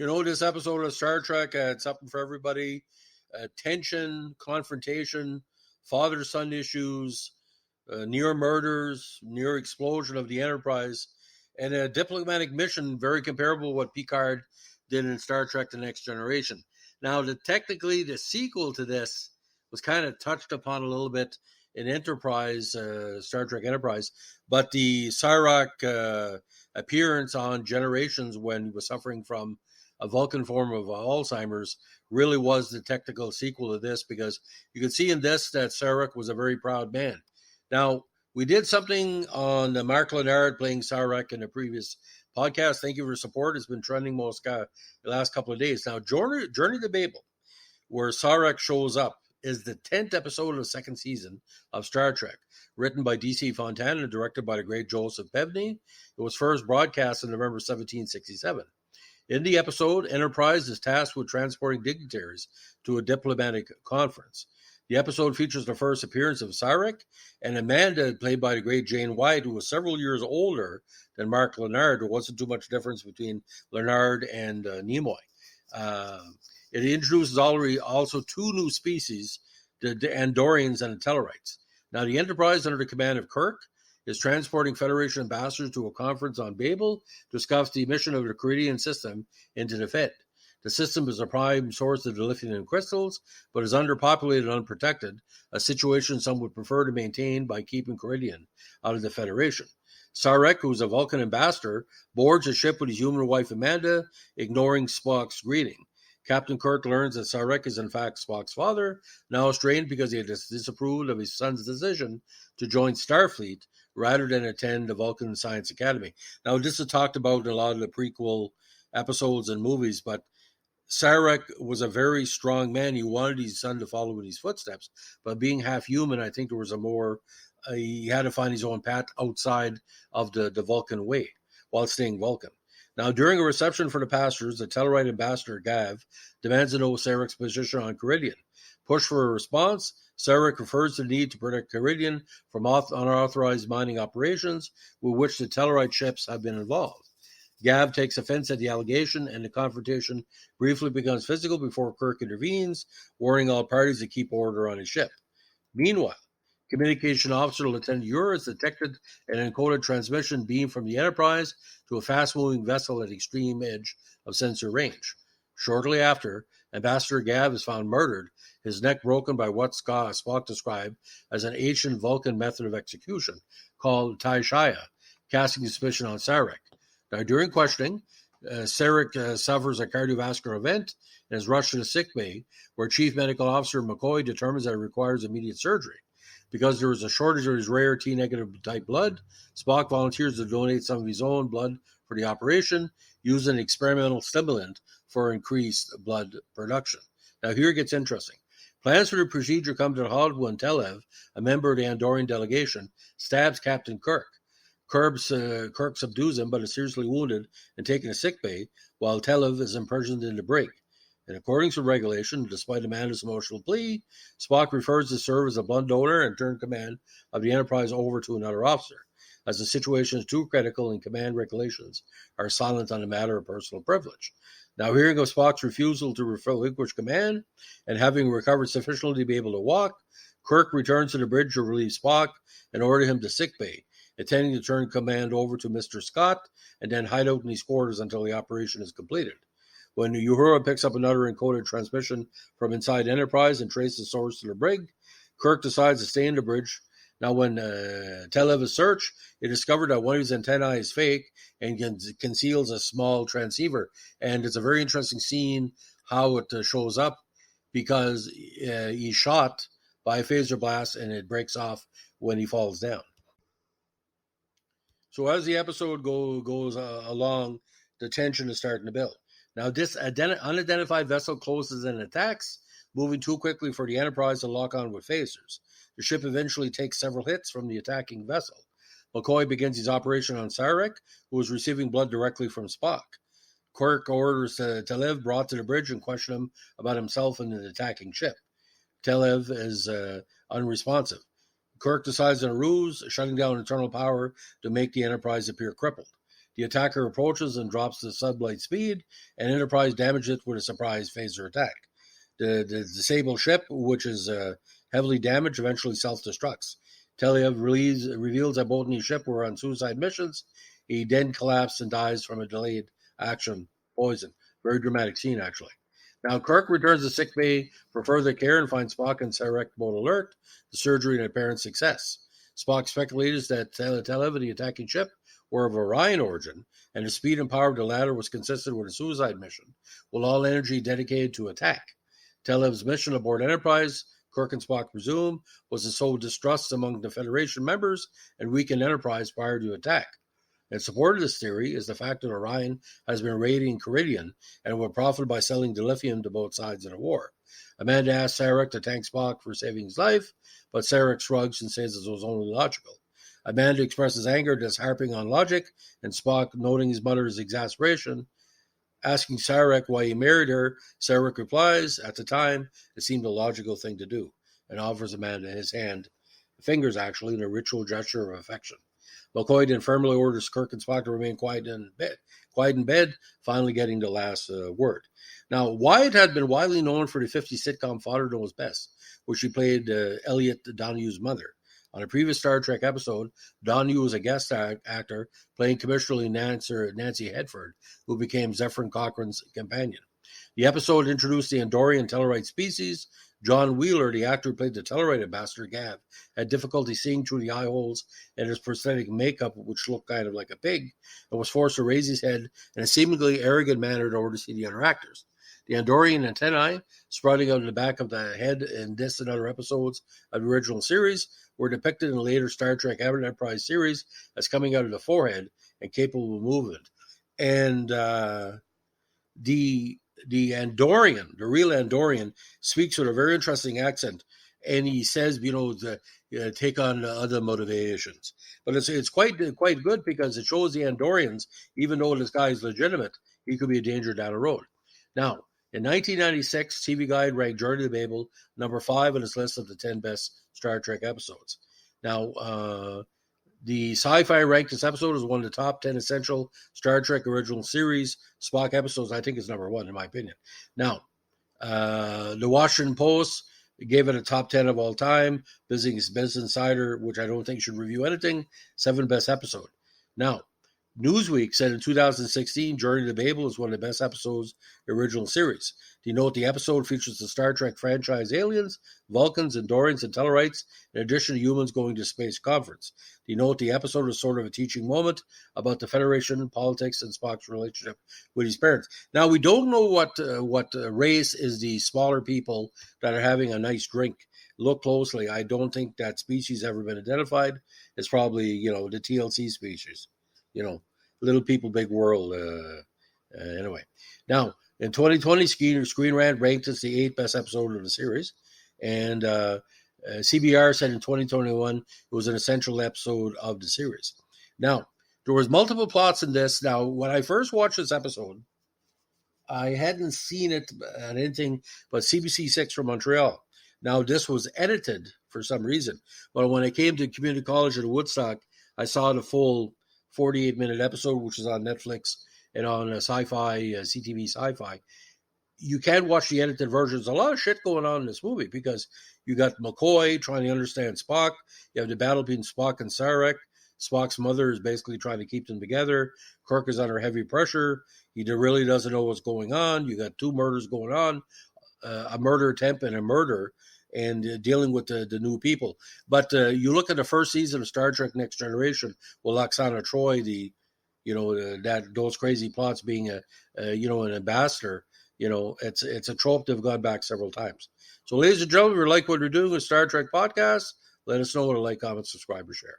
This episode of Star Trek, it's something for everybody. Tension, confrontation, father-son issues, near murders, near explosion of the Enterprise, and a diplomatic mission very comparable to what Picard did in Star Trek The Next Generation. Now, technically, the sequel to this was kind of touched upon a little bit in Enterprise, Star Trek Enterprise, but the Cyrac appearance on Generations when he was suffering from a Vulcan form of Alzheimer's really was the technical sequel to this, because you could see in this that Cyrac was a very proud man. Now, we did something on Mark Leonard playing Cyrac in a previous podcast. Thank you for your support. It's been trending the last couple of days. Now, Journey to Babel, where Cyrac shows up, is the 10th episode of the second season of Star Trek, written by D.C. Fontana and directed by the great Joseph Pevney. It was first broadcast in November 1767. In the episode, Enterprise is tasked with transporting dignitaries to a diplomatic conference. The episode features the first appearance of Cyrac and Amanda, played by the great Jane White, who was several years older than Mark Leonard. There wasn't too much difference between Leonard and Nimoy. It introduces also two new species, the Andorians and the Tellarites. Now, the Enterprise, under the command of Kirk, is transporting Federation ambassadors to a conference on Babel to discuss the mission of the Caridian system into the Fed. The system is a prime source of the lithium crystals, but is underpopulated and unprotected, a situation some would prefer to maintain by keeping Caridian out of the Federation. Cyrac, who is a Vulcan ambassador, boards a ship with his human wife Amanda, ignoring Spock's greeting. Captain Kirk learns that Cyrac is in fact Spock's father, now estranged because he had disapproved of his son's decision to join Starfleet rather than attend the Vulcan Science Academy. Now, this is talked about in a lot of the prequel episodes and movies, but Cyrac was a very strong man. He wanted his son to follow in his footsteps, but being half human, I think there was he had to find his own path outside of the Vulcan way while staying Vulcan. Now, during a reception for the passengers, the Tellarite ambassador, Gav, demands to know Cyrac's position on Caridian. Pushed for a response, Cyrac refers to the need to protect Caridian from unauthorized mining operations with which the Tellarite ships have been involved. Gav takes offense at the allegation, and the confrontation briefly becomes physical before Kirk intervenes, warning all parties to keep order on his ship. Meanwhile, Communication Officer Lieutenant Uris detected an encoded transmission beam from the Enterprise to a fast-moving vessel at extreme edge of sensor range. Shortly after, Ambassador Gav is found murdered, his neck broken by what Spock described as an ancient Vulcan method of execution called Tai Shaya, casting suspicion on Cyrac. Now, during questioning, Cyrac suffers a cardiovascular event and is rushed to the sickbay, where Chief Medical Officer McCoy determines that it requires immediate surgery. Because there is a shortage of his rare T-negative type blood, Spock volunteers to donate some of his own blood for the operation, using an experimental stimulant for increased blood production. Now, here it gets interesting. Plans for the procedure come to a halt when Telev, a member of the Andorian delegation, stabs Captain Kirk. Kirk subdues him, but is seriously wounded and taken to sickbay, while Telev is imprisoned in the brig. And according to regulation, despite Amanda's emotional plea, Spock refers to serve as a blood donor and turn command of the Enterprise over to another officer, as the situation is too critical and command regulations are silent on the matter of personal privilege. Now, hearing of Spock's refusal to relinquish command and having recovered sufficiently to be able to walk, Kirk returns to the bridge to relieve Spock and order him to sickbay, intending to turn command over to Mr. Scott and then hide out in his quarters until the operation is completed. When Uhura picks up another encoded transmission from inside Enterprise and traces the source to the brig, Kirk decides to stay in the bridge. Now, when Telev is searched, it discovered that one of his antennae is fake and conceals a small transceiver. And it's a very interesting scene how it shows up, because he's shot by a phaser blast and it breaks off when he falls down. So as the episode goes along, the tension is starting to build. Now, this unidentified vessel closes and attacks, moving too quickly for the Enterprise to lock on with phasers. The ship eventually takes several hits from the attacking vessel. McCoy begins his operation on Cyrac, who is receiving blood directly from Spock. Kirk orders Telev brought to the bridge and question him about himself and the attacking ship. Telev is unresponsive. Kirk decides on a ruse, shutting down internal power to make the Enterprise appear crippled. The attacker approaches and drops the sublight speed, and Enterprise damages it with a surprise phaser attack. The disabled ship, which is heavily damaged, eventually self-destructs. Telev reveals that both in his ship were on suicide missions. He then collapsed and dies from a delayed action poison. Very dramatic scene, actually. Now, Kirk returns to sickbay for further care and finds Spock and Sarek both alert. The surgery and apparent success. Spock speculates that Telev and the attacking ship were of Orion origin, and the speed and power of the latter was consistent with a suicide mission, with all energy dedicated to attack. Telev's mission aboard Enterprise, Kirk and Spock presume, was to sow distrust among the Federation members and weaken Enterprise prior to attack. In support of this theory is the fact that Orion has been raiding Caridian and will profit by selling dilithium to both sides of the war. Amanda asks Sarek to thank Spock for saving his life, but Sarek shrugs and says it was only logical. Amanda expresses anger at this harping on logic, and Spock, noting his mother's exasperation, asking Sarek why he married her. Sarek replies, at the time, it seemed a logical thing to do, and offers Amanda his hand, fingers actually, in a ritual gesture of affection. McCoy then firmly orders Kirk and Spock to remain quiet in bed, finally getting the last word. Now, Wyatt had been widely known for the 50s sitcom Father Knows Best, where she played Elliot Donohue's mother. On a previous Star Trek episode, Donohue was a guest actor playing commercially Nancy Hedford, who became Zephyrin Cochrane's companion. The episode introduced the Andorian Tellarite species. John Wheeler, the actor who played the Tellarite ambassador, Gav, had difficulty seeing through the eye holes in his prosthetic makeup, which looked kind of like a pig, and was forced to raise his head in a seemingly arrogant manner in order to see the other actors. The Andorian antennae, sprouting out of the back of the head in this and other episodes of the original series, were depicted in the later Star Trek Enterprise series as coming out of the forehead and capable of movement. And the Andorian, the real Andorian, speaks with a very interesting accent, and he says, take on other motivations. But it's quite good because it shows the Andorians, even though this guy is legitimate, he could be a danger down the road. Now, in 1996, TV Guide ranked Journey to Babel number 5 on its list of the 10 best Star Trek episodes. Now, the Sci-Fi ranked this episode as one of the top 10 essential Star Trek original series Spock episodes. I think it's number 1, in my opinion. Now, the Washington Post gave it a top 10 of all time. Business Insider, which I don't think should review anything, 7 best episode. Now, Newsweek said in 2016, Journey to Babel is one of the best episodes of the original series. Do you note the episode features the Star Trek franchise aliens, Vulcans, Andorians, and Tellarites, in addition to humans going to space conference? Do you note the episode is sort of a teaching moment about the Federation, politics, and Spock's relationship with his parents? Now, we don't know what race is the smaller people that are having a nice drink. Look closely. I don't think that species ever been identified. It's probably, the TLC species. Little people, big world. Anyway, now in 2020, Screen Rant ranked as the 8th best episode of the series, and CBR said in 2021 it was an essential episode of the series. Now, there was multiple plots in this. Now, when I first watched this episode, I hadn't seen it on anything but CBC6 from Montreal. Now, this was edited for some reason, but when I came to community college at Woodstock, I saw the full 48-minute episode, which is on Netflix and on Sci-Fi, CTV Sci-Fi. You can watch the edited version. There's a lot of shit going on in this movie because you got McCoy trying to understand Spock. You have the battle between Spock and Sarek. Spock's mother is basically trying to keep them together. Kirk is under heavy pressure. He really doesn't know what's going on. You got 2 murders going on, a murder attempt and a murder, and dealing with the new people. But you look at the first season of Star Trek Next Generation with Lwaxana Troi, those crazy plots being an ambassador. It's a trope they've gone back several times. So, ladies and gentlemen, if you like what we're doing with Star Trek Podcast, let us know what to like, comment, subscribe, or share.